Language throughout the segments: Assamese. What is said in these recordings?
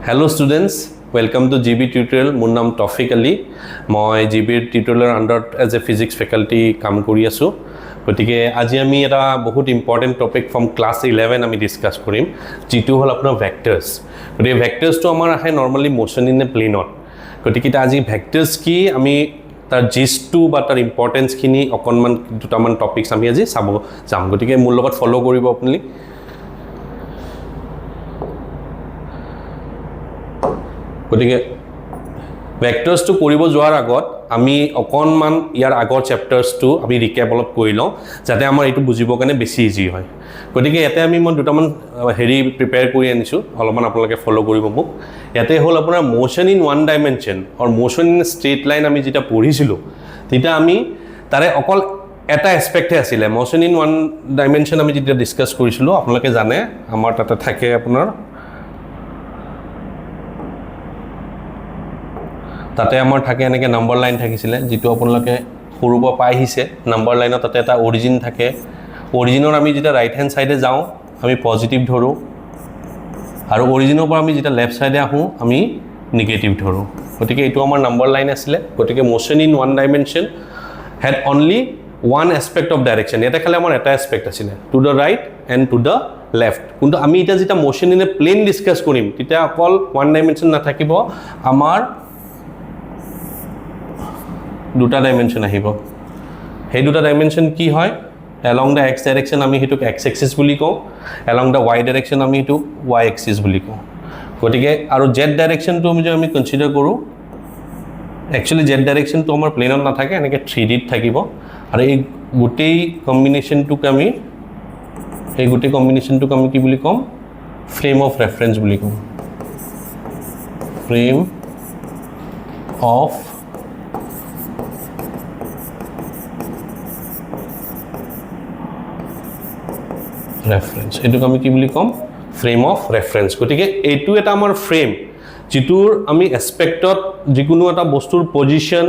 Hello students, welcome to JEE tutorial. মোৰ নাম টফিক আলী মই JEE tutorial under as a physics faculty কাম কৰি আছো গতিকে আজি আমি এটা বহুত ইম্পৰ্টেন্ট টপিক ফ্ৰম ক্লাস 11 আমি ডিসকাস কৰিম যেটো হল আপোনাৰ ভেক্টৰস গতিকে ভেক্টৰস তো আমাৰ আহে নৰমালি মোশন ইন এ প্লেনত গতিকে আজি ভেক্টৰস কি আমি তাৰ জিষ্ট বা তাৰ ইম্পৰ্টেন্স খিনি অকনমান দুটামান টপিকস আমি আজি চাব যাম গতিকে মোৰ লগত ফলো কৰিব আপুনি গতিকে ভেক্টৰস তো কৰিব যোৱাৰ আগত আমি অকনমান ইয়াৰ আগৰ চ্যাপ্টাৰস তো আমি ৰিক্যাপ অলপ কৰি লওঁ যাতে আমাৰ এটো বুজিব কাৰণে বেছি ইজি হয় গতিকে ইয়াতে আমি দুটামান হেৰি প্ৰিপেয়াৰ কৰি আনিছো অলপমান আপোনালোকে ফলো কৰিব মোক ইয়াতে হল আপোনাৰ motion in one dimension or motion in straight line আমি যেটা পঢ়িছিলো তেতিয়া আমি তাৰে অকল এটা এসপেক্টে আছিল মোশন ইন ওয়ান ডাইমেনশন আমি যেটা ডিসকাস কৰিছিলো আপোনালোকে জানে আমাৰ তাতে থাকে আপোনাৰ তাতে আমাৰ থাকে এনেকে নাম্বাৰ লাইন থাকিছিলে যেটো আপোনালোকে সৰুব পাই হিছে নাম্বাৰ লাইনত তাতে এটা অৰিজিন থাকে অৰিজিনৰ আমি যেটা ৰাইট হ্যান্ড সাইডে যাও আমি পজিটিভ ধৰো আৰু অৰিজিনৰ পৰা আমি যেটা লেফট সাইডে আহো আমি নেগেটিভ ধৰো গতিকে এটো আমাৰ নাম্বাৰ লাইন আছিল গতিকে motion in one dimension had only one aspect of direction এটা খালি আমাৰ এটা এসপেক্ট আছিল to the right and to the left কিন্তু আমি এটা যেটা motion in a plane discuss কৰিম তেতিয়া অকল ওয়ান ডাইমেনশন নাথাকিব আমাৰ দুটা ডাইমেনশন আহিব সেই দুটা ডাইমেনশন কি হয় along the x direction আমি হেতুক x axis বুলি কও along the y direction আমি হেতুক y axis বুলি কও গতিকে আৰু z direction তো আমি কনসিডাৰ কৰো actually z direction তো আমাৰ প্লেনত না থাকে এনেকে 3D ত থাকিব আৰু এই গোটেই কম্বিনেশনটোক আমি কি বুলি কম ফ্ৰেম অফ ৰেফাৰেন্স বুলি কম ফ্ৰেম অফ reference এটুক আমি কি বুলি কম ফ্ৰেম অফ ৰেফাৰেন্স গতিকে এটু এটা আমাৰ ফ্ৰেম যেটোৰ আমি এসপেক্টত যিকোনো এটা বস্তুৰ পজিশন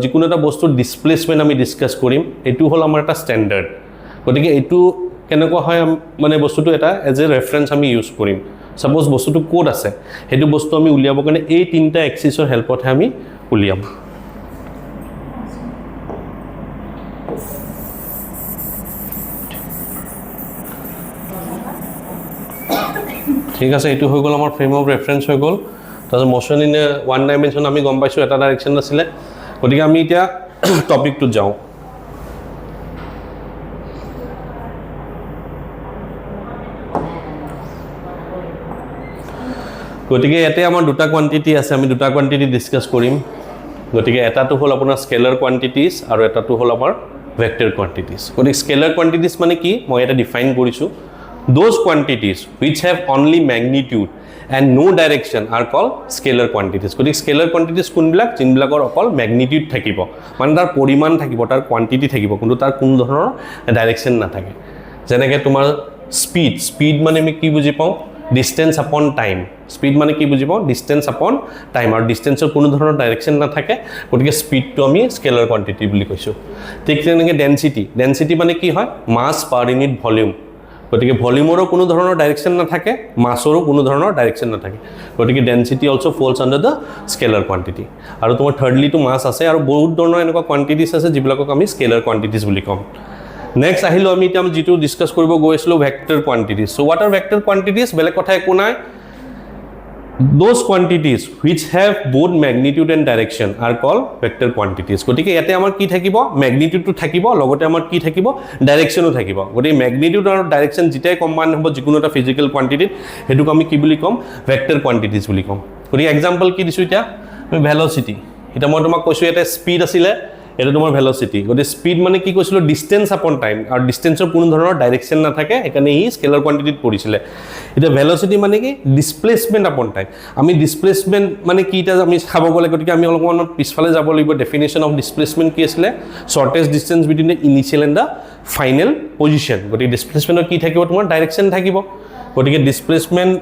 যিকোনো এটা বস্তুৰ ডিসপ্লেসমেন্ট আমি ডিসকাস কৰিম এটু হল আমাৰ এটা স্ট্যান্ডাৰ্ড গতিকে এটু কেনেকুৱা হয় মানে বস্তুটো এটা এজ এ ৰেফাৰেন্স আমি ইউজ কৰিম সাপোজ বস্তুটো কোড আছে হেতু বস্তু আমি উলিয়াব কাৰণে এই তিনটা এক্সিসৰ হেল্পতে আমি উলিয়াম ঠিক আছে এটু হৈ গল আমাৰ ফ্ৰেম অফ ৰেফাৰেন্স হৈ গল তাৰ মোশন ইন ওয়ান ডাইমেনশন আমি গম পাইছো এটা ডাইৰেকশন আছিল গতিকে আমি এতিয়া টপিকটো যাও গতিকে এতে আমাৰ দুটা কোয়ান্টিটি আছে আমি দুটা কোয়ান্টিটি ডিসকাস কৰিম গতিকে এটাটো হল আপোনাৰ স্কেলাৰ কোয়ান্টিটিজ আৰু এটাটো হল আমাৰ ভেক্টৰ কোয়ান্টিটিজ গতিকে স্কেলাৰ কোয়ান্টিটিজ মানে কি মই এটা ডিফাইন কৰিছো those quantities which have only magnitude and no direction are called scalar quantities গতিকে scalar quantities কোনবিলাক জিনবিলাকৰ অকল magnitude থাকিব মানে তাৰ পৰিমাণ থাকিব তাৰ quantity থাকিব কিন্তু তাৰ কোনো ধৰণৰ ডাইৰেকশন নাথাকে যেনেকৈ তোমাৰ স্পীড মানে আমি কি বুজি পাও distance upon time স্পীড মানে কি বুজি পাও distance upon time আৰু ডিসটেন্সৰ কোনো ধৰণৰ ডাইৰেকশন নাথাকে গতিকে স্পীডটো আমি স্কেলাৰ কোয়ান্টিটি বুলি কৈছো ঠিক তেনেকৈ ডেনসিটি মানে কি হয় মাস পাৰ ইউনিট ভলিউম গতিকে ভলিউমৰো কোনো ধৰণৰ ডাইৰেকশন নাথাকে মাছৰো কোনো ধৰণৰ ডাইৰেকশন নাথাকে গতিকে density also falls under the scalar quantity আৰু তোমাৰ থাৰ্ডলি টু মাছ আছে আৰু বহুত ধৰণৰ এনেকুৱা কোয়ান্টিটিজ আছে যিবিলাকক আমি স্কেলাৰ কোয়ান্টিটিজ বুলি কম নেক্সট আহিলো আমি এতিয়া যেটো ডিসকাস কৰিব গৈছিলো vector quantities so what are vector quantities বেলেগ কথা একো নাই those quantities which have both magnitude and direction are called vector quantities গতিকে ইয়াতে আমাৰ কি থাকিব magnitude টো থাকিব লগতে আমাৰ কি থাকিব ডাইৰেকশনো থাকিব গতিকে magnitude আৰু ডাইৰেকশন যেটাই কম্বাইন হ'ব যিকোনো এটা ফিজিক্যাল কোয়ান্টিটি হেতুক আমি কি বুলি কম ভেক্টৰ কোয়ান্টিটিজ বুলি কম গতিকে এক্সাম্পল কি দিছো এতিয়া ভেলোসিটি এটা মই তোমাক কৈছো এটা স্পীড আছিল এটা তোমাৰ ভেলোসিটি গতি স্পীড মানে কি কৈছিলো ডিসটেন্স আপন টাইম আৰু ডিসটেন্সৰ কোনো ধৰণৰ ডাইৰেকশন নাথাকে একানে ই স্কেলাৰ কোয়ান্টিটিত পৰিছিল এটা ভেলোসিটি মানে কি ডিসপ্লেসমেন্ট আপন টাইম আমি ডিসপ্লেসমেন্ট মানে কি এটা আমি খাব গলে গতিকে আমি অলপমান পিছফালে যাব লাগিব ডেফিনিশন অফ ডিসপ্লেসমেন্ট কি আছিল shortest distance between the initial and the final position গতি ডিসপ্লেসমেন্টৰ কি থাকিব তোমাৰ ডাইৰেকশন থাকিব গতিকে ডিসপ্লেসমেন্ট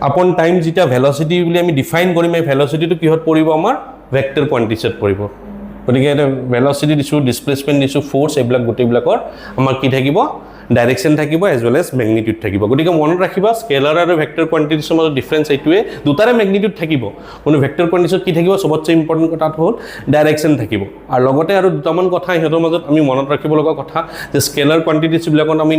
আপন টাইম যেটা ভেলোসিটি বুলি আমি ডিফাইন কৰিম এই ভেলোসিটিটো কিহত পৰিব আমাৰ ভেক্টৰ কোয়ান্টিটিত পৰিব গতিকে এটা ভেলোসিটি দিছো ডিসপ্লেসমেন্ট দিছো ফোৰ্স এইবিলাক গোটেইবিলাকৰ আমাৰ কি থাকিব ডাইৰেকশ্যন থাকিব এজ ৱেল এজ মেগনিটিউড থাকিব গতিকে মনত ৰাখিবা স্কেলাৰ আৰু ভেক্টৰ কোৱান্টিটিছৰ মাজত ডিফাৰেন্স এইটোৱে দুটাৰে মেগনিটিউড থাকিব কিন্তু ভেক্টৰ কোৱান্টিটিছত কি থাকিব সবতছে ইম্পৰ্টেণ্ট কথাটো হ'ল ডাইৰেকশ্যন থাকিব আৰু লগতে আৰু দুটামান কথা ইহঁতৰ মাজত আমি মনত ৰাখিব লগা কথা যে স্কেলাৰ কোৱান্টিটিছবিলাকত আমি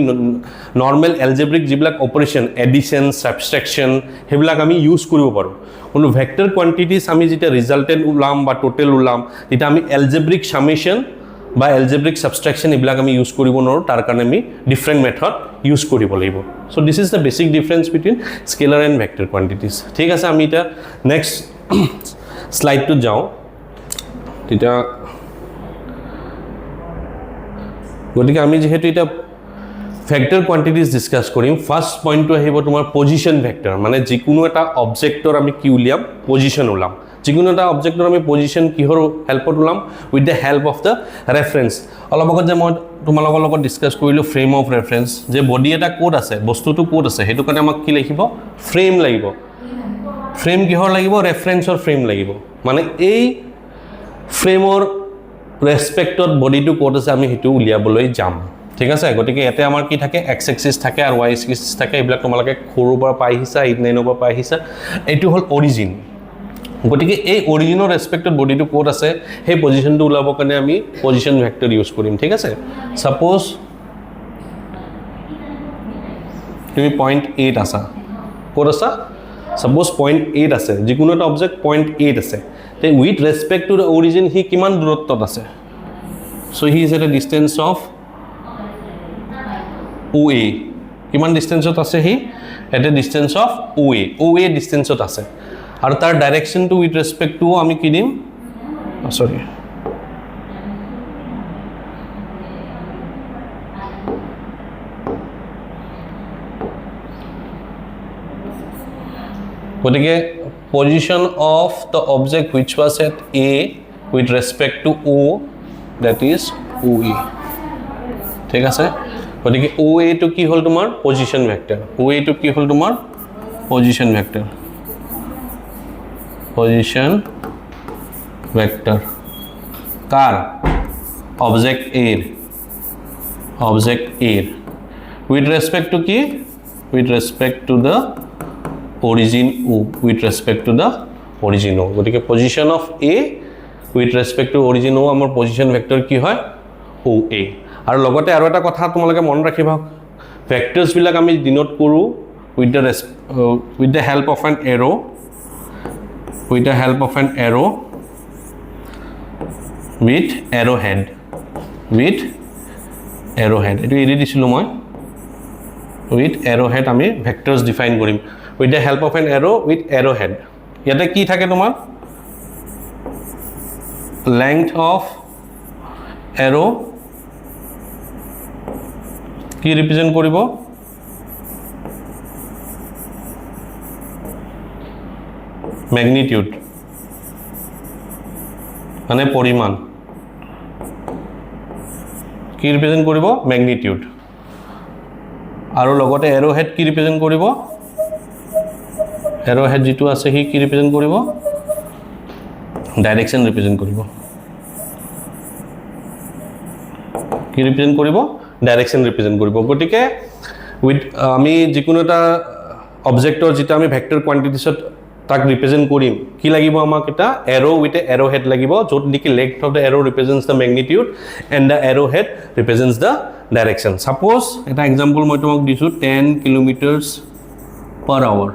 নৰ্মেল এলজেব্ৰিক যিবিলাক অপাৰেশ্যন এডিশ্যন ছাবষ্ট্ৰেকশ্যন সেইবিলাক আমি ইউজ কৰিব পাৰোঁ কিন্তু ভেক্টৰ কোৱান্টিটিছ আমি যেতিয়া ৰিজাল্টেণ্ট ওলাম বা টোটেল ওলাম তেতিয়া আমি এলজেব্ৰিক সামেশ্যন বা এলজেব্ৰিক সাবষ্ট্ৰেকশ্যন এইবিলাক আমি ইউজ কৰিব নোৱাৰোঁ তাৰ কাৰণে আমি ডিফাৰেণ্ট মেথড ইউজ কৰিব লাগিব so' this is the basic difference between scalar and vector quantities ঠিক আছে আমি এতিয়া নেক্সট শ্লাইডটোত যাওঁ তেতিয়া গতিকে আমি যিহেতু এতিয়া ভেক্টৰ কোৱান্টিটিছ ডিছকাছ কৰিম ফাৰ্ষ্ট পইণ্টটো আহিব তোমাৰ পজিশ্যন ভেক্টৰ মানে যিকোনো এটা অবজেক্টৰ আমি কি উলিয়াম পজিশ্যন ওলাম যিকোনো এটা অবজেক্টৰ আমি পজিশ্যন কিহৰ হেল্পত ওলাম with the help of the reference অলপ আগত যে মই তোমালোকৰ লগত ডিছকাছ কৰিলোঁ ফ্ৰেম অফ ৰেফাৰেঞ্চ যে বডি এটা ক'ত আছে বস্তুটো ক'ত আছে সেইটো কাৰণে আমাক কি লাগিব ফ্ৰেম লাগিব ফ্ৰেম কিহৰ লাগিব ৰেফাৰেঞ্চৰ ফ্ৰেম লাগিব মানে এই ফ্ৰেমৰ ৰেছপেক্টত বডিটো ক'ত আছে আমি সেইটো উলিয়াবলৈ যাম ঠিক আছে গতিকে ইয়াতে আমাৰ কি থাকে এক্স এক্সিছ থাকে আৰু ৱাই এক্সিছ থাকে এইবিলাক তোমালোকে সৰুৰ পৰা পাই আহিছা 8-9ৰ পৰা পাই আহিছা এইটো হ'ল অৰিজিন গতিকে এই অৰিজিনৰ ৰেছপেক্টত বডিটো ক'ত আছে সেই পজিশ্যনটো ওলাবৰ কাৰণে আমি পজিশ্যন ভেক্টৰ ইউজ কৰিম ঠিক আছে সাপোজ তুমি 0.8 আছা ক'ত আছা সাপোজ 0.8 আছে যিকোনো এটা অবজেক্ট 0.8 আছে তে with respect to the origin he কিমান দূৰত্বত আছে so' he is at a distance of OA কিমান ডিষ্টেঞ্চত আছে he at a distance of OA ডিষ্টেঞ্চত আছে আৰু তাৰ ডাইৰেকশ্যনটো উইথ ৰেছপেক্ট টু আমি কি দিম সৰি গতিকে position of the object which was at A with respect to O that is OA ঠিক আছে গতিকে OA টো কি হ'ল তোমাৰ পজিশ্যন ভেক্টৰ OA টো কি হ'ল তোমাৰ পজিশ্যন ভেক্টৰ কাৰ object A with respect to কি with respect to the origin O with respect to the origin O গতিকে position of A with respect to origin O আমাৰ পজিশ্যন ভেক্টৰ কি হয় OA আৰু লগতে আৰু এটা কথা তোমালোকে মনত ৰাখিবা ভেক্টৰ্ছবিলাক আমি ডিনোট কৰোঁ with the help of an arrow with the help of an arrow with arrowhead এটো এৰি দিছিলোঁ মই with arrowhead আমি ভেক্টৰ্ছ ডিফাইন কৰিম with the help of an arrow with arrowhead ইয়াতে কি থাকে তোমাৰ length of arrow কি ৰিপ্ৰেজেন্ট কৰিব ম্যাগনিটিউড মানে পৰিমাণ কি ৰিপ্ৰেজেন্ট কৰিব ম্যাগনিটিউড আৰু লগতে এৰোহেড কি ৰিপ্ৰেজেন্ট কৰিব এৰোহেড যেটো আছে হি কি ৰিপ্ৰেজেন্ট কৰিব ডাইৰেকশ্যন ৰিপ্ৰেজেন্ট কৰিব কি ৰিপ্ৰেজেন্ট কৰিব ডাইৰেকশ্যন ৰিপ্ৰেজেন্ট কৰিব গতিকে উইথ আমি যিকোনো এটা অবজেক্টৰ যেটা আমি ভেক্টৰ কোৱান্টিটিছত তাক ৰিপ্ৰেজেন্ট কৰিম কি লাগিব আমাক এটা এৰো উইথ এ এৰো হেড লাগিব য'ত নেকি length of the arrow represents the magnitude and the arrow head represents the direction suppose এটা এক্সাম্পল মই তোমাক দিছোঁ 10 কিলোমিটাৰছ পাৰ আৱাৰ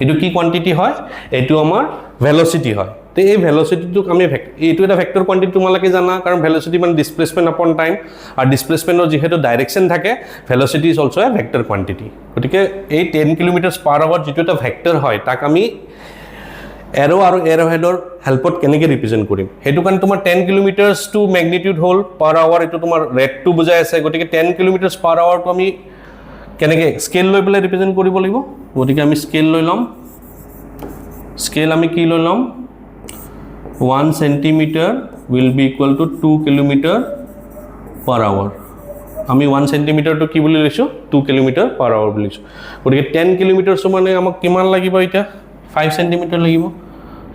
এটো কি কোৱান্টিটি হয় এটো আমাৰ ভেলোচিটি হয় তে এই ভেলোচিটিটোক আমি এইটো এটা ভেক্টৰ কোৱান্টিটি তোমালোকে জানা কাৰণ ভেলোচিটি মানে ডিসপ্লেসমেন্ট আপন টাইম আৰু ডিসপ্লেসমেন্টৰ যেহেতু ডাইৰেকশ্যন থাকে velocity is also a vector quantity গতিকে এই 10 কিলোমিটাৰছ পাৰ আৱাৰ যেটো এটা ভেক্টৰ হয় তাক আমি এৰো আৰু এৰোহেডৰ হেল্পত কেনেকৈ ৰিপ্ৰেজেন্ট কৰিম হেতু কাৰণ তোমাৰ 10 কিলোমিটাৰছ টু ম্যাগনিটিউড হ'ল পাৰ আৱাৰ এটো তোমাৰ ৰেটটো বুজাই আছে গতিকে 10 কিলোমিটাৰছ পাৰ আৱাৰটো আমি কেনেকৈ স্কেল লৈ পেলাই ৰিপ্ৰেজেন্ট কৰিব লাগিব গতিকে আমি স্কেল লৈ লম স্কেল আমি কি লৈ লম 1 centimeter will be equal to 2 kilometer per hour আমি 1 centimeter to কি বুলি লৈছো 2 kilometer per hour বুলি লৈছো গতিকে 10 কিলোমিটাৰ মানে আমাক কিমান লাগিব এটা 5 centimeter লাগিব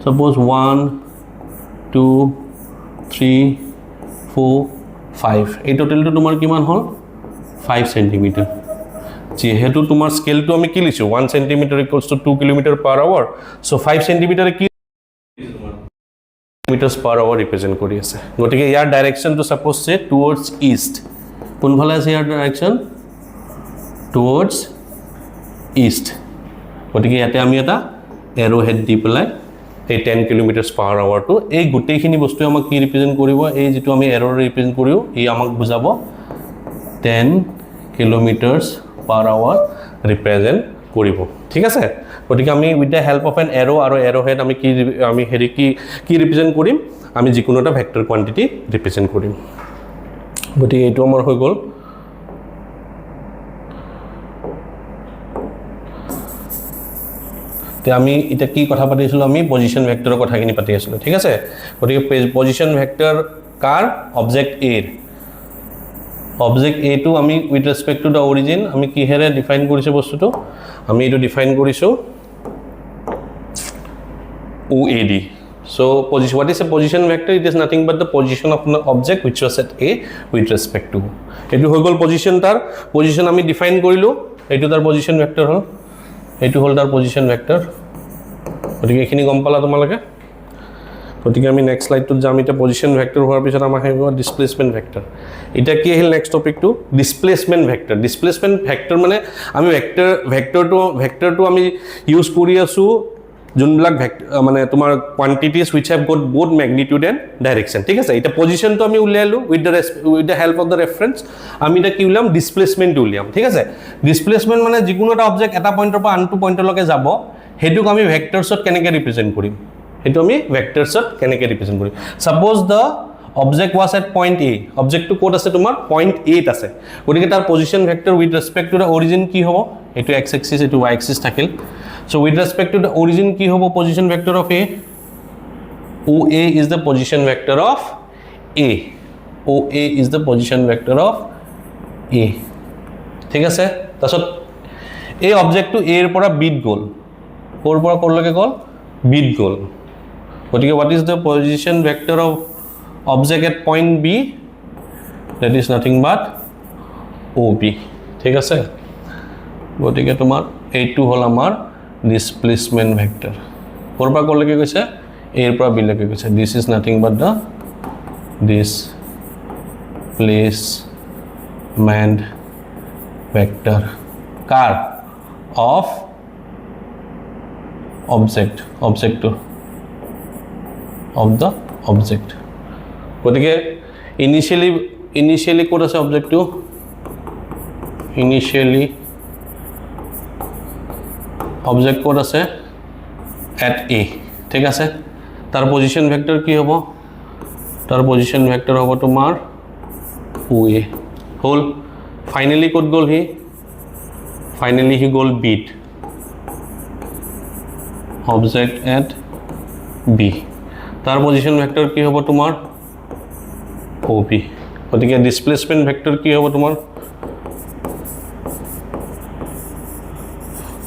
suppose 1 2 3 4 5 এই টোটালটো তোমাৰ কিমান হ'ল 5 centimeter যেহেতু তোমার স্কেলটো আমি কি লিখছো 1 centimeter equals to 2 km/h so 5 centimeter কি meters per hour represent কৰি আছে গটিকে ইয়াৰ ডাইৰেকশন টু সাপোজ সে টুৱাৰ্ডছ ইষ্ট কোন ফালে আছে ইয়াৰ ডাইৰেকশন টুৱাৰ্ডছ ইষ্ট গটিকে ইয়াতে আমি এটা এৰো হেড দি পেলাই এই 10 km/h টু এই গুটেইখিনি বস্তু আমাক কি ৰিপ্ৰেজেন্ট কৰিব এই যেটো আমি এৰো ৰিপ্ৰেজেন্ট কৰিও এই আমাক বুজাব 10 km/h ৰিপ্ৰেজেন্ট কৰিব ঠিক আছে গটিকে আমি with the help of an arrow আৰু এৰো হেড আমি হেৰি কি ৰিপ্ৰেজেন্ট কৰিম আমি যিকোনো এটা ভেক্টৰ কোয়ান্টিটি ৰিপ্ৰেজেন্ট কৰিম গটিকে এইটো আমাৰ হৈ গল তে আমি এটা কি কথা পাতিছিলো আমি পজিশন ভেক্টৰৰ কথাখিনি পাতি আছিলো ঠিক আছে গটিকে পজিশন ভেক্টৰ কাৰ object a object a two আমি with respect to the origin আমি কি হেৰে ডিফাইন কৰিছো বস্তুটো আমি এটো ডিফাইন কৰিছো OAD so what is a position vector it is nothing but the position of an object which was at A with respect to এটো হৈ গল পজিশন তার পজিশন আমি ডিফাইন কৰিলো এটো তাৰ পজিশন ভেক্টৰ হল এটো হল তাৰ পজিশন ভেক্টৰ গতিকে এখিনি গম পালা তোমালকে গতিকে আমি নেক্সট স্লাইডটোত যাম এটা পজিশন ভেক্টৰ হোৱাৰ পিছত আমাৰ আহিব ডিসপ্লেসমেন্ট ভেক্টৰ এটা কি আহিল নেক্সট টপিকটো ডিসপ্লেসমেন্ট ভেক্টৰ মানে আমি ভেক্টৰটো আমি ইউজ কৰি আছো যোনবিলাক মানে তোমাৰ quantities which have got both magnitude and direction ঠিক আছে এটা পজিশনটো আমি উলিয়ালো with the help of the reference আমি এটা কি উলিয়াম ডিসপ্লেসমেন্ট উলিয়াম ঠিক আছে ডিসপ্লেসমেন্ট মানে যিকোনো এটা অবজেক্ট এটা পইণ্টৰ পৰা আনটো পইণ্টলৈকে যাব হেতুক আমি ভেক্টৰছত কেনেকৈ ৰিপ্ৰেজেন্ট কৰিম হেতু আমি ভেক্টৰছত কেনেকৈ ৰিপ্ৰেজেন্ট কৰিম suppose the object was at point A object to ক'ত আছে তোমাৰ point 8 আছে গতিকে তাৰ position vector with respect to the origin কি হ'ব এটো x axis এটো y axis থাকিল so with respect to the origin কি হ'ব position vector of A OA is the position vector of A OA is the position vector of A ঠিক আছে তাছত এই অবজেক্টটো A এর পৰা বিট গল কোৰ পৰা কৰলৈকে গল বিট গল গতিকে what is the position vector of object at point B that is nothing but OB ঠিক আছে গতিকে তোমাৰ এইটো হল আমাৰ displacement vector korba korleke koise a er pora b leke koise this is nothing but the displacement vector car of object to of the object gotike initially kota ase object to initially object code আছে at A ঠিক আছে তার পজিশন ভেক্টর কি হ'ব তার পজিশন ভেক্টর হ'ব তোমার OA হল ফাইনালি কোড গল হি গল বিট object at B তার পজিশন ভেক্টর কি হ'ব তোমার OB গতিকে ডিসপ্লেসমেন্ট ভেক্টর কি হ'ব তোমার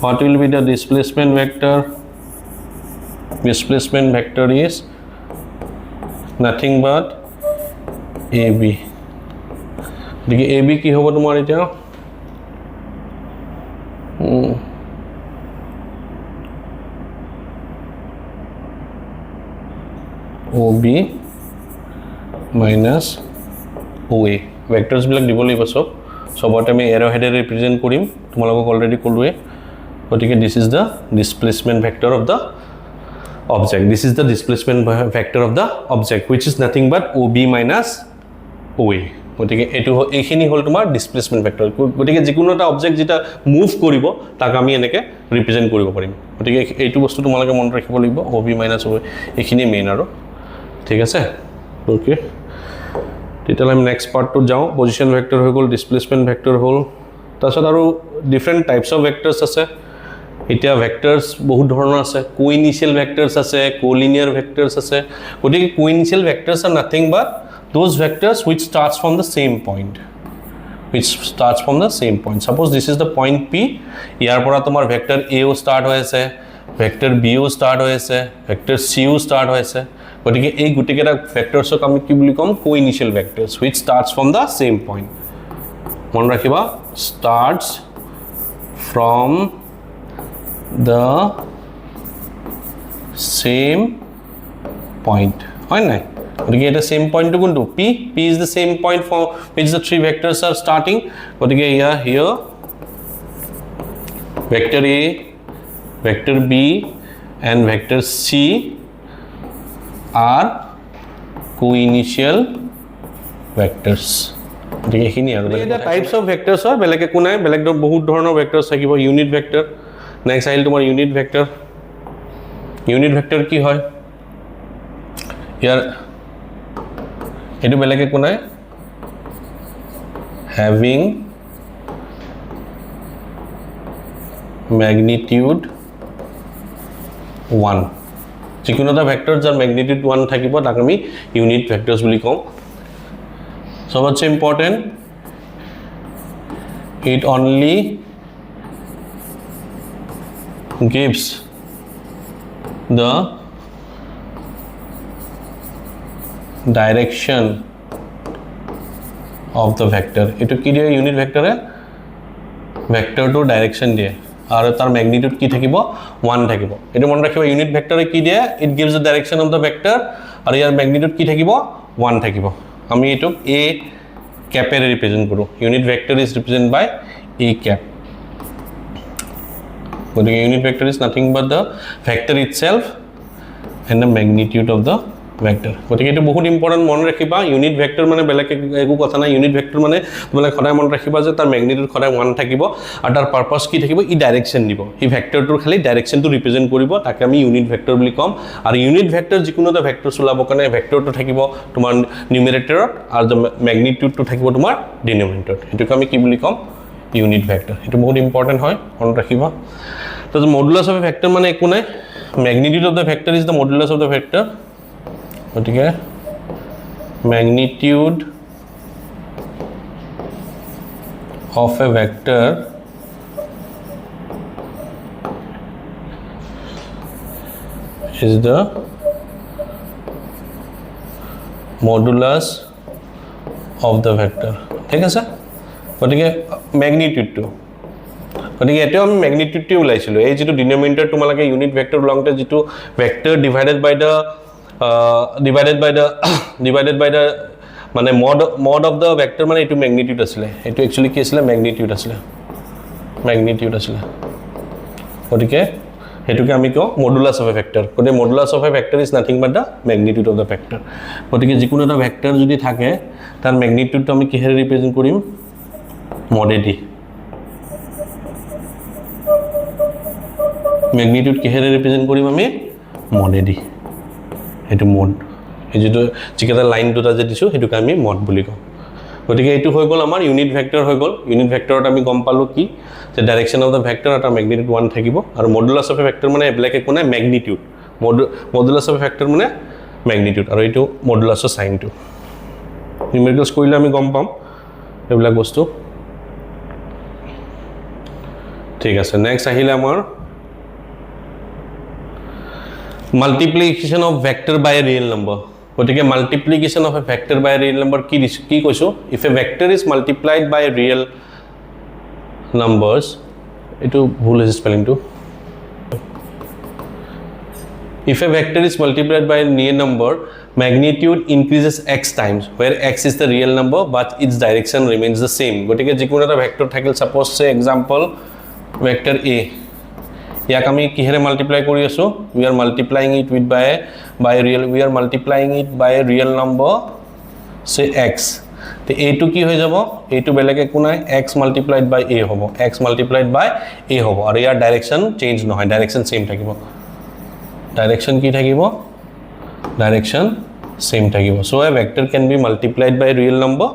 what will be the displacement vector is nothing but AB देखिए AB की होगा तुम्हारे क्या OB minus OA vectorsবিলাক দিব লাগিব সবতে আমি এৰো হেডে ৰিপ্ৰেজেন্ট কৰিম তোমালোকক অলৰেডি ক'লোৱে গতিকে this is the displacement vector of the object this is the displacement vector of the object which is nothing but OB minus OA গতিকে এটো এইখিনি হল তোমাৰ ডিসপ্লেসমেন্ট ভেক্টৰ গতিকে যিকোনো এটা অবজেক্ট যেটা মুভ কৰিব তাক আমি এনেকে ৰিপ্ৰেজেন্ট কৰিব পাৰিম গতিকে এইটো বস্তু তোমালোকে মনত ৰাখিব লাগিব OB minus OA এইখিনি মেইন আৰু ঠিক আছে ওকে তেতিয়ালে আমি নেক্সট পাৰ্ট টু যাও পজিশন ভেক্টৰ হৈ গল ডিসপ্লেসমেন্ট ভেক্টৰ হল তাছত আৰু ডিফাৰেন্ট টাইপস অফ ভেক্টৰস আছে এটা ভেক্টৰস বহুত ধৰণৰ আছে কোইনিশিয়াল ভেক্টৰস আছে কোলিনিয়াৰ ভেক্টৰস আছে গতিকে কোইনিশিয়াল ভেক্টৰস are nothing but those vectors which starts from the same point suppose this is the point P ইয়াৰ পৰা তোমাৰ ভেক্টৰ A ও স্টাৰ্ট হৈছে ভেক্টৰ B ও স্টাৰ্ট হৈছে ভেক্টৰ C ও স্টাৰ্ট হৈছে গতিকে এই গুটিকেটা ভেক্টৰসক আমি কি বুলি কম কোইনিশিয়াল ভেক্টৰস which starts from the same point মন ৰাখিবা starts from the same point হয় নাই গতিকে এটা same point to কোনটো p is the same point for which the three vectors are starting গতিকে here vector a vector b and vector c are co-initial vectors গতিকে এইখিনি আৰু এটা টাইপস অফ ভেক্টৰছ হয় বেলেগ একো নাই বেলেগ বহুত ধৰণৰ ভেক্টৰছ থাকিব ইউনিট ভেক্টৰ নেক্সট আহিল তোমাৰ ইউনিট ভেক্টৰ কি হয় ইয়াৰ এটো বেলেগ একো নাই having magnitude 1 যিকোনো এটা ভেক্টৰ যাৰ magnitude 1 থাকিব তাক আমি ইউনিট ভেক্টৰছ বুলি কওঁ so what's important it only gives the direction of the vector eto ki diye unit vector e vector to direction diye aru tar magnitude ki thakibo 1 thakibo eto mon rakhiba unit vector e ki diye it gives the direction of the vector aru yar magnitude ki thakibo 1 thakibo ami eto a cap e represent koru unit vector is represented by a cap so the unit vector is nothing but the vector itself and the magnitude of the vector গতিকে এটো বহুত ইম্পৰ্টেন্ট মন ৰাখিবা ইউনিট ভেক্টৰ মানে বেলেগ একো কথা নাই ইউনিট ভেক্টৰ মানে তোমালোকে সদায় মন ৰাখিবা যে তাৰ ম্যাগনিটিউড সদায় 1 থাকিব আৰু তাৰ পাৰপাস কি থাকিব ই ডাইৰেকশন দিব ই ভেক্টৰটোৰ খালি ডাইৰেকশনটো ৰিপ্ৰেজেন্ট কৰিব তাকে আমি ইউনিট ভেক্টৰ বুলি কম আৰু ইউনিট ভেক্টৰ যিকোনো এটা ভেক্টৰ চলাব কাৰণে ভেক্টৰটো থাকিব তোমাৰ নিউমেৰেটৰত আৰু ম্যাগনিটিউডটো থাকিব তোমাৰ ডিনোমিনেটৰত এটোকে আমি কি বুলি কম ইউনিট ভেক্টৰ এটো বহুত ইম্পৰ্টেন্ট হয় মন ৰাখিবা তো মডুলাস অফ এ ভেক্টৰ মানে একো নাই magnitude of the vector is the modulus of the vector গতিকে magnitude of a vector is the modulus of the vector ঠিক আছে গতিকে magnitude to গতিকে এটো আমি magnitude টো উলাইছিলো এই যেটো ডিনোমিনেটৰ তোমালকে ইউনিট ভেক্টৰ লংতে যেটো ভেক্টৰ ডিভাইডেড by the মানে mod of the vector মানে এটো magnitude আসলে এটো एक्चुअली কি আসলে magnitude আসলে গতিকে এটোকে আমি কও modulus of a vector গতিকে modulus of a vector is nothing but the magnitude of the vector গতিকে যিকোনো এটা ভেক্টৰ যদি থাকে তাৰ magnitude আমি কিহেৰে ৰিপ্ৰেজেন্ট কৰিম mod এ দি magnitude কিহেৰে ৰিপ্ৰেজেন্ট কৰিম আমি mod এ দি এটো mod এই যেটো যিকেটা লাইন দুটা যে দিছো হেতুকে আমি mod বুলি কও গতিকে এটো হৈ গল আমাৰ ইউনিট ভেক্টৰ হৈ গল ইউনিট ভেক্টৰত আমি গম পালো কি যে ডাইৰেকশন অফ দা ভেক্টৰ এটা ম্যাগনিটিউড 1 থাকিব আৰু মডুলাস অফ এ ভেক্টৰ মানে ব্ল্যাক একো নাই magnitude modulus of A vector মানে ম্যাগনিটিউড আৰু এটো মডুলাস অফ সাইন টু নিউমেৰিকেলস কৰিলে আমি গম পাম এইবিলাক বস্তু ঠিক আছে নেক্সট আহিলে আমাৰ multiplication of vector by a real number গতিকে multiplication of a vector by a real number কি কৈছো if a vector is multiplied by real numbers এটো ভুল আছে spelling two if a vector is multiplied by a real number magnitude increases x times where x is the real number but its direction remains the same গতিকে যিকোনো এটা ভেক্টৰ থাকিল সাপোজ সে एग्जांपल vector a ইয়াক আমি কিহেৰে মাল্টিপ্লাই কৰি আছো we are multiplying it with by a real number say x তে a2 কি হৈ যাব a2 বেলেগ একো নাই x multiplied by a হ'ব x multiplied by a হ'ব আৰু ইয়াৰ ডাইৰেকশন চেঞ্জ নহয় ডাইৰেকশন সেম থাকিব ডাইৰেকশন কি থাকিব ডাইৰেকশন সেম থাকিব so a vector can be multiplied by a real number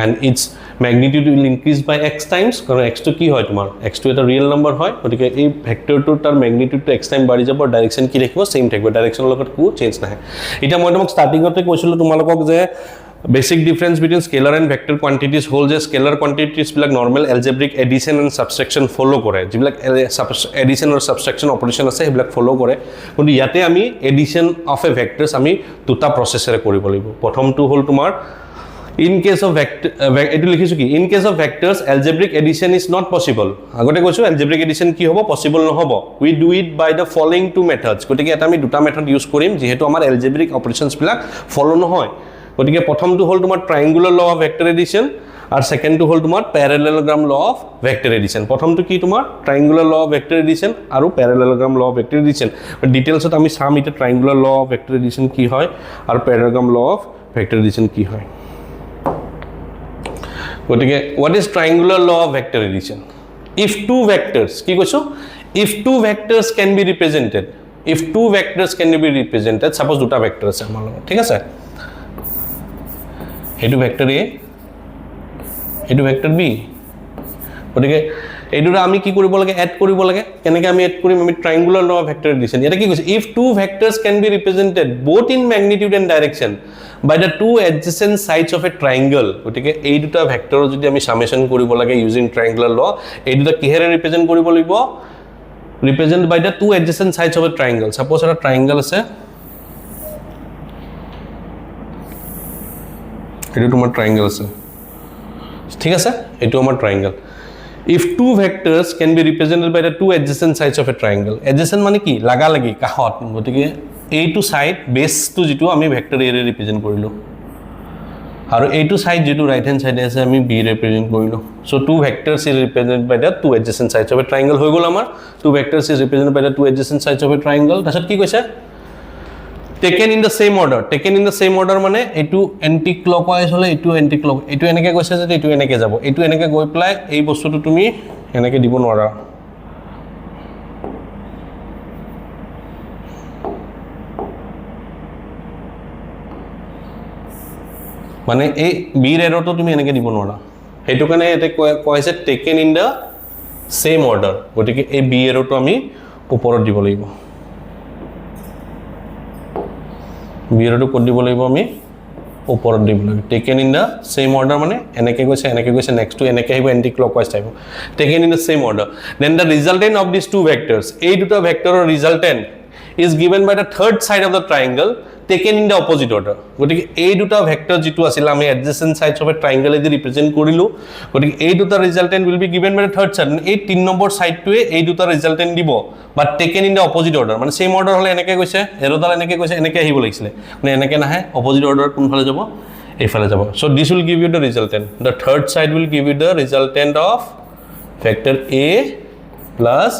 and its magnitude will increase by x times কারণ x to কি হয় তোমার x to এটা রিয়েল নাম্বার হয় গতিকে এই ভেক্টৰটোৰ তাৰ ম্যাগনিটিউড to x টাইম বাঢ়ি যাব ডাইৰেকশন কি ৰাখিব সেম থাকিব ডাইৰেকশনৰ লগত কো চেঞ্জ নহয় এটা মই তোমাক স্টাৰ্টিংতে কৈছিলো তোমালোকক যে basic difference between scalar and vector quantities whole যে scalar quantities বিলাক normal algebraic addition and subtraction follow কৰে যিবিলাক addition or subtraction operation আছে সেইবিলাক follow কৰে কিন্তু ইয়াতে আমি addition of a vectors আমি দুটা processৰে কৰিব লাগিব প্ৰথমটো হল তোমাৰ in case of vector etu likhisu ki in case of vectors algebraic addition is not possible agote koisu algebraic addition ki hobo possible no hobo we do it by the following two methods gotike eta ami duta method use korim jehetu amar algebraic operations bilak follow no hoy gotike prothom tu hol tumar triangular law of vector addition আর সেকেন্ড টু হল তোমার parallelogram law of vector edition প্রথমটো কি তোমার triangular law of vector addition আর parallelogram law of vector addition ডিটেইলসত আমি সাম এটা triangular law of vector addition কি হয় আর parallelogram law of vector addition কি হয় গটিকে what is triangular law of vector addition if two vectors কি কইছো if two vectors can be represented if two vectors can be represented suppose দুটা ভেক্টর আছে আমার লগত ঠিক আছে এটু ভেক্টর এ এটু ভেক্টর বি গতিকে এইদুটা আমি কি কৰিব লাগে এড কৰিব লাগে কেনেকৈ আমি এড কৰিম আমি ট্ৰায়াঙ্গুলাৰ ল অফ ভেক্টৰ এডিশন এটা কি কৈছে if two vectors can be represented both in magnitude and direction by the two adjacent sides of a triangle গতিকে এই দুটা ভেক্টৰ যদি আমি সামেশন কৰিব লাগে ইউজিং ট্ৰায়াঙ্গুলাৰ ল এই দুটা কিহেৰে ৰিপ্ৰেজেন্ট কৰিব লাগিব represent by the two adjacent sides of a triangle suppose এটা triangle আছে এটো তোমাৰ triangle আছে ঠিক আছে এটো আমাৰ triangle if two vectors can be represented by the two adjacent sides of a triangle adjacent মানে কি লাগা লাগি কাহত গতিকে এইটো সাইড বেস টু যেটো আমি ভেক্টৰ এ ৰে ৰিপ্ৰেজেন্ট কৰিলো আৰু এইটো সাইড যেটো ৰাইট হ্যান্ড সাইডে আছে আমি বি ৰিপ্ৰেজেন্ট কৰিলো so two vectors is represented by the two adjacent sides of a triangle হৈ গল আমাৰ two vectors is represented by the two adjacent sides of a triangle তাছত কি কৈছে taken in the same order মানে এটু এন্টি ক্লকওয়াইজ হলে এটু এন্টি ক্লক এটু এনেকে কৈছে যে এটু এনেকে যাব এটু এনেকে গৈ প্লাই এই বস্তুটো তুমি এনেকে দিব নোৱাৰা মানে এই বি এৰৰটো তুমি এনেকে দিব নোৱাৰা হেতু কাৰণে এতে কৈছে taken in the same order গতিকে এই বি এৰৰটো আমি ওপৰত দিব লাগিব বিৰটো কোড দিব লাগিব আমি ওপৰত দিব লাগিব taken in the same order মানে এনেকে গৈছে নেক্সট টু এনেকে আহিব anticlockwise type taken in the same order then the resultant of this two vectors এই দুটো ভেক্টৰৰ resultant is given by the third side of the triangle taken in the opposite order গতিকে এই দুটো ভেক্টর যেটো আছিল আমি adjacent sides of a triangle এদি রিপ্রেজেন্ট কৰিলো গতিকে এই দুটো resultant will be given by the third side এই 3 নম্বৰ সাইডটোৱে এই দুটো ৰিজাল্টেন্ট দিব but taken in the opposite order মানে সেম অৰ্ডাৰ হলে এনেকে গৈছে এৰদাল এনেকে গৈছে এনেকে আহিব লাগিছিল মানে এনেকে নাহে অপোজিট অর্ডার কোন ফালে যাব এই ফালে যাব so this will give you the resultant the third side will give you the resultant of vector A plus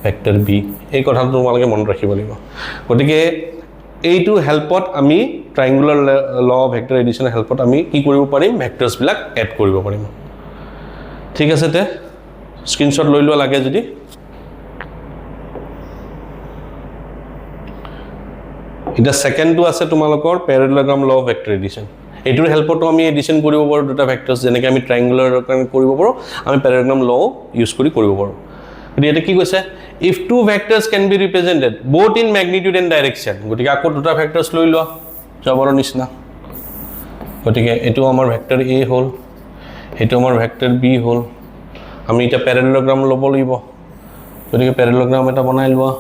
vector B এই কথাটো তোমালোকে মনত ৰাখিব লাগিব গতিকে এইটো হেল্পত আমি ট্ৰায়াঙ্গুলাৰ ল অফ ভেক্টৰ এডিশন হেল্পত আমি কি কৰিব পাৰিম ভেক্টৰস বিলাক এড কৰিব পাৰিম ঠিক আছে তে স্ক্ৰিনশ্বট লৈ লোৱা লাগে যদি এটা সেকেন্ডটো আছে তোমালোকৰ প্যাৰালেলোগ্ৰাম ল অফ ভেক্টৰ এডিশন এইটোৰ হেল্পতো আমি এডিশন কৰিব পাৰো দুটা ভেক্টৰস যেনেকৈ আমি ট্ৰায়াঙ্গুলাৰ কাৰণে কৰিব পাৰো আমি প্যাৰালেলোগ্ৰাম ল ইউজ কৰি কৰিব পাৰো এটা কি কৈছে if two vectors can be represented both in magnitude and direction গটিকে আকো দুটা ভেক্টরস লৈ লোৱা যাবৰ নিচিনা গটিকে এটো আমাৰ ভেক্টৰ a হল এটো আমাৰ ভেক্টৰ b হল আমি এটা প্যাৰালেলোগ্ৰাম লব লাগিব গটিকে প্যাৰালেলোগ্ৰাম এটা বনাই লোৱা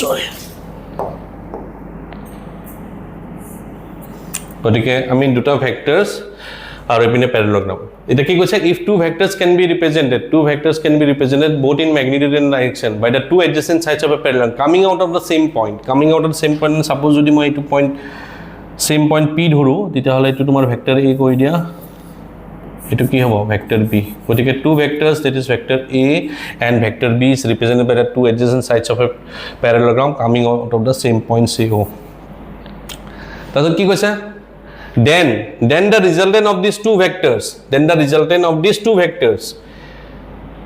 sorry গটিকে আমি দুটা ভেক্টরস আর এপিনে প্যারালেলোগ্রাম এটা কি কৈছে if two vectors can be represented both in magnitude and direction by the two adjacent sides of a parallelogram coming out of the same point suppose যদি মই এইটো পয়েন্ট সেম পয়েন্ট p ধৰো তেতিয়া হলে এটো তোমাৰ ভেক্টৰ a কৈ দিয়া এটো কি হ'ব ভেক্টৰ b গটিকে two vectors that is vector a and vector b is represented by the two adjacent sides of a parallelogram coming out of the same point co তাছত কি কৈছে then the resultant of these two vectors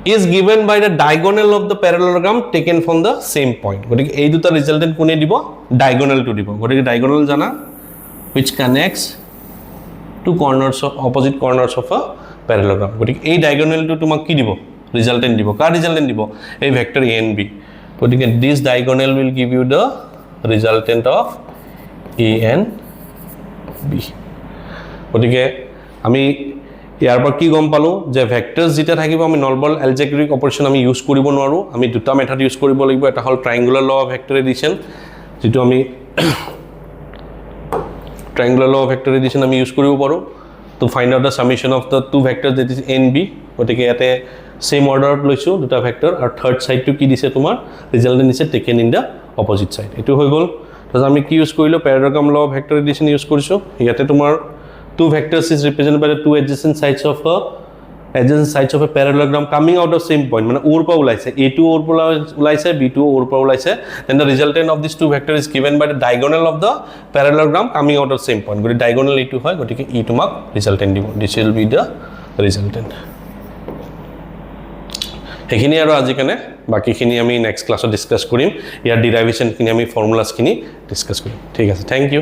is given by the diagonal of the parallelogram taken from the same point গটিকে এই দুটা রিজাল্টেন্ট কোনে দিব diagonal টু দিব গটিকে diagonal জানা which connects two corners of opposite corners of a parallelogram গটিকে এই diagonal টু তোমাক কি দিব রিজাল্টেন্ট দিব কাৰ রিজাল্টেন্ট দিব এই ভেক্টর a and b গটিকে this diagonal will give you the resultant of a and b গটিকে আমি ইয়াৰ পৰা কি গম পালো যে ভেক্টৰছ যেতিয়া থাকিব আমি নৰ্মেল এলজেব্ৰিক অপাৰেচন আমি ইউজ কৰিব নোৱাৰো আমি দুটা মেথড ইউজ কৰিব লাগিব এটা হল ট্ৰায়াঙ্গুলাৰ ল অফ ভেক্টৰ এডিশন যেটো আমি triangular law of vector addition আমি ইউজ কৰিব পাৰো to find out the summation of the two vectors that is a and b গতিকে ইয়াতে same order লৈছো দুটা ভেক্টৰ আৰু third side to কি দিছে তোমাৰ resultant দিছে taken in the opposite side এটো হৈ গল তো আমি কি ইউজ কৰিলো parallelogram law of vector addition use কৰিছো ইয়াতে তোমাৰ two vectors is represented by the two adjacent sides of a parallelogram coming out of same point মানে ওৰ পৰা ওলাইছে a2 ওৰ পৰা ওলাইছে b2 ওৰ পৰা ওলাইছে then the resultant of these two vectors is given by the diagonal of the parallelogram coming out of same point গতি diagonal a2 হয় গতিকে e তোমাক resultant দিব this will be the resultant এখিনি আৰু আজি কানে বাকিখিনি আমি নেক্সট ক্লাছত ডিসকাস কৰিম ইয়াৰ ডেৰিভেশন খিনি আমি ফৰ্মুলাস খিনি ডিসকাস কৰিম ঠিক আছে থ্যাংক ইউ